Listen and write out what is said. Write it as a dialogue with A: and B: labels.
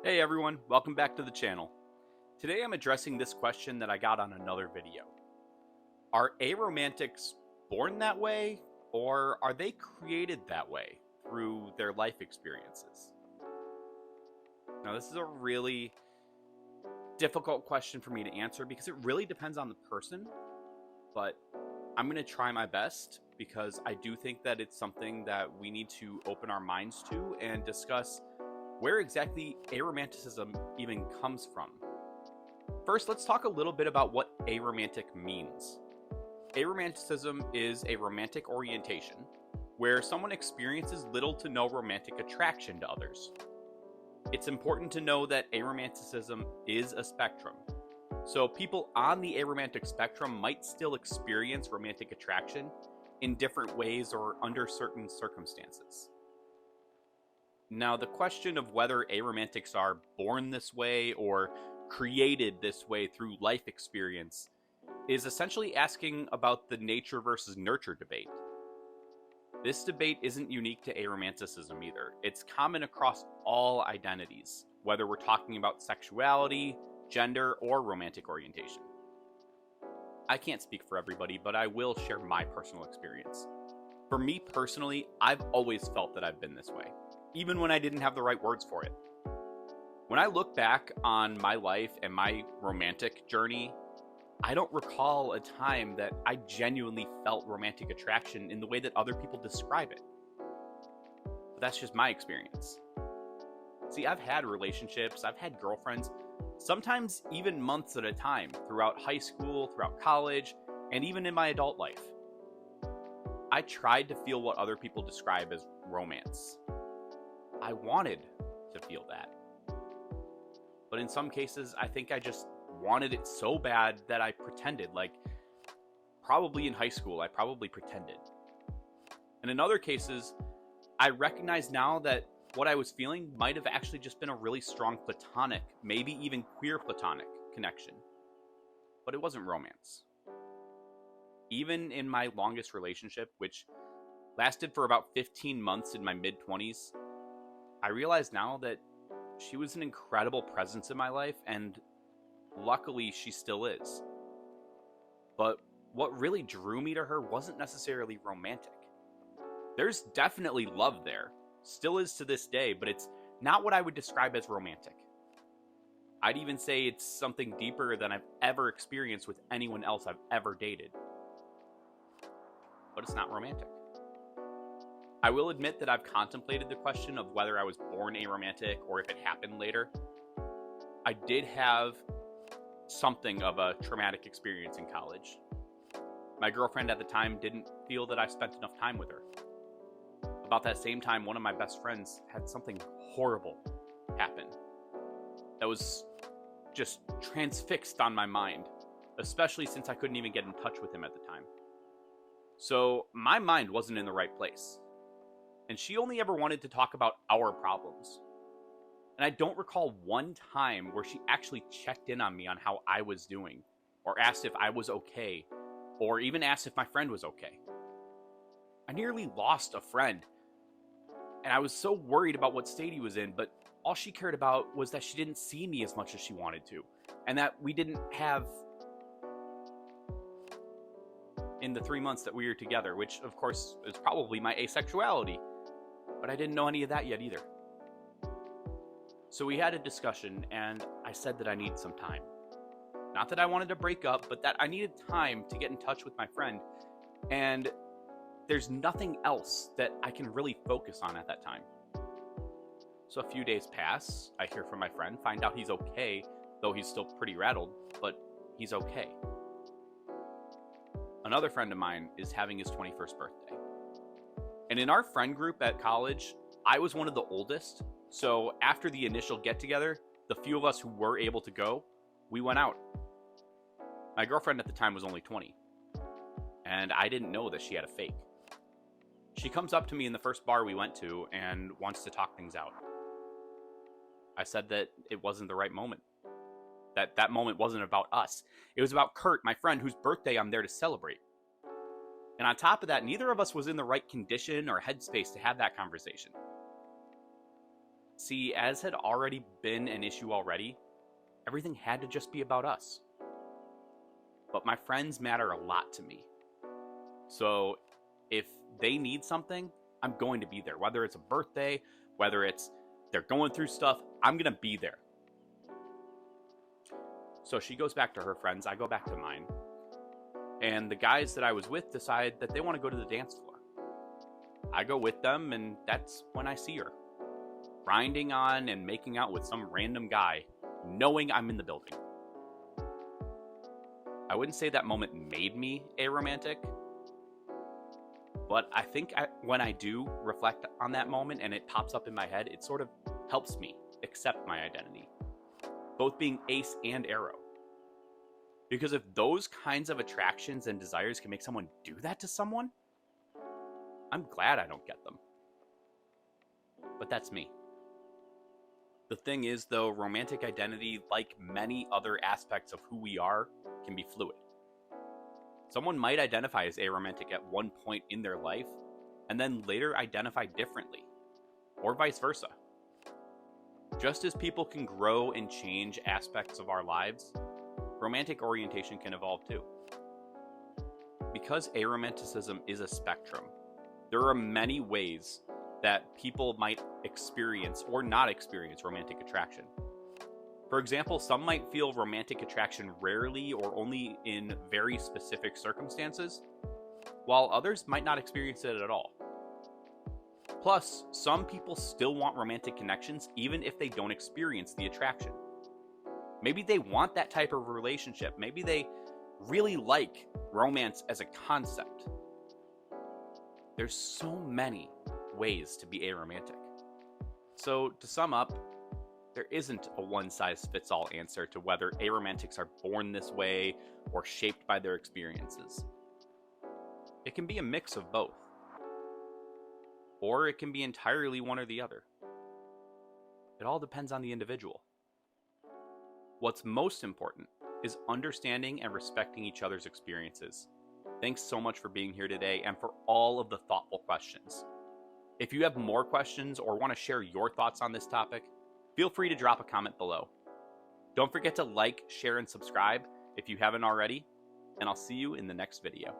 A: Hey everyone, welcome back to the channel. Today I'm addressing this question that I got on another video. Are aromantics born that way, or are they created that way through their life experiences? Now this is a really difficult question for me to answer because it really depends on the person, but I'm going to try my best because I do think that it's something that we need to open our minds to and discuss where exactly aromanticism even comes from. First, let's talk a little bit about what aromantic means. Aromanticism is a romantic orientation where someone experiences little to no romantic attraction to others. It's important to know that aromanticism is a spectrum. So people on the aromantic spectrum might still experience romantic attraction in different ways or under certain circumstances. Now, the question of whether aromantics are born this way or created this way through life experience is essentially asking about the nature versus nurture debate. This debate isn't unique to aromanticism either. It's common across all identities, whether we're talking about sexuality, gender, or romantic orientation. I can't speak for everybody, but I will share my personal experience. For me personally, I've always felt that I've been this way, even when I didn't have the right words for it. When I look back on my life and my romantic journey, I don't recall a time that I genuinely felt romantic attraction in the way that other people describe it. But that's just my experience. See, I've had relationships, I've had girlfriends, sometimes even months at a time, throughout high school, throughout college, and even in my adult life. I tried to feel what other people describe as romance. I wanted to feel that. But in some cases, I think I just wanted it so bad that I pretended. Like, probably in high school, I probably pretended. And in other cases, I recognize now that what I was feeling might have actually just been a really strong platonic, maybe even queer platonic connection. But it wasn't romance. Even in my longest relationship, which lasted for about 15 months in my mid-20s, I realize now that she was an incredible presence in my life, and luckily she still is. But what really drew me to her wasn't necessarily romantic. There's definitely love there, still is to this day, but it's not what I would describe as romantic. I'd even say it's something deeper than I've ever experienced with anyone else I've ever dated. But it's not romantic. I will admit that I've contemplated the question of whether I was born aromantic or if it happened later. I did have something of a traumatic experience in college. My girlfriend at the time didn't feel that I spent enough time with her. About that same time, one of my best friends had something horrible happen that was just transfixed on my mind, especially since I couldn't even get in touch with him at the time. So my mind wasn't in the right place. And she only ever wanted to talk about our problems. And I don't recall one time where she actually checked in on me on how I was doing, or asked if I was okay, or even asked if my friend was okay. I nearly lost a friend, and I was so worried about what state he was in, but all she cared about was that she didn't see me as much as she wanted to, and that we didn't have in the 3 months that we were together, which of course is probably my asexuality. But I didn't know any of that yet either. So we had a discussion, and I said that I needed some time. Not that I wanted to break up, but that I needed time to get in touch with my friend. And there's nothing else that I can really focus on at that time. So a few days pass, I hear from my friend, find out he's okay, though he's still pretty rattled, but he's okay. Another friend of mine is having his 21st birthday. And in our friend group at college, I was one of the oldest. So after the initial get-together, the few of us who were able to go, we went out. My girlfriend at the time was only 20. And I didn't know that she had a fake. She comes up to me in the first bar we went to and wants to talk things out. I said that it wasn't the right moment. That moment wasn't about us. It was about Kurt, my friend, whose birthday I'm there to celebrate. And on top of that, neither of us was in the right condition or headspace to have that conversation. See, as had already been an issue already, everything had to just be about us. But my friends matter a lot to me. So if they need something, I'm going to be there. Whether it's a birthday, whether it's they're going through stuff, I'm going to be there. So she goes back to her friends, I go back to mine. And the guys that I was with decide that they want to go to the dance floor. I go with them, and that's when I see her. Grinding on and making out with some random guy, knowing I'm in the building. I wouldn't say that moment made me aromantic, but I think when I do reflect on that moment and it pops up in my head, it sort of helps me accept my identity, both being ace and aro. Because if those kinds of attractions and desires can make someone do that to someone, I'm glad I don't get them. But that's me. The thing is, though, romantic identity, like many other aspects of who we are, can be fluid. Someone might identify as aromantic at one point in their life, and then later identify differently, or vice versa. Just as people can grow and change aspects of our lives, romantic orientation can evolve too. Because aromanticism is a spectrum, there are many ways that people might experience or not experience romantic attraction. For example, some might feel romantic attraction rarely or only in very specific circumstances, while others might not experience it at all. Plus, some people still want romantic connections even if they don't experience the attraction. Maybe they want that type of relationship. Maybe they really like romance as a concept. There's so many ways to be aromantic. So, to sum up, there isn't a one-size-fits-all answer to whether aromantics are born this way or shaped by their experiences. It can be a mix of both. Or it can be entirely one or the other. It all depends on the individual. What's most important is understanding and respecting each other's experiences. Thanks so much for being here today and for all of the thoughtful questions. If you have more questions or want to share your thoughts on this topic, feel free to drop a comment below. Don't forget to like, share, and subscribe if you haven't already, and I'll see you in the next video.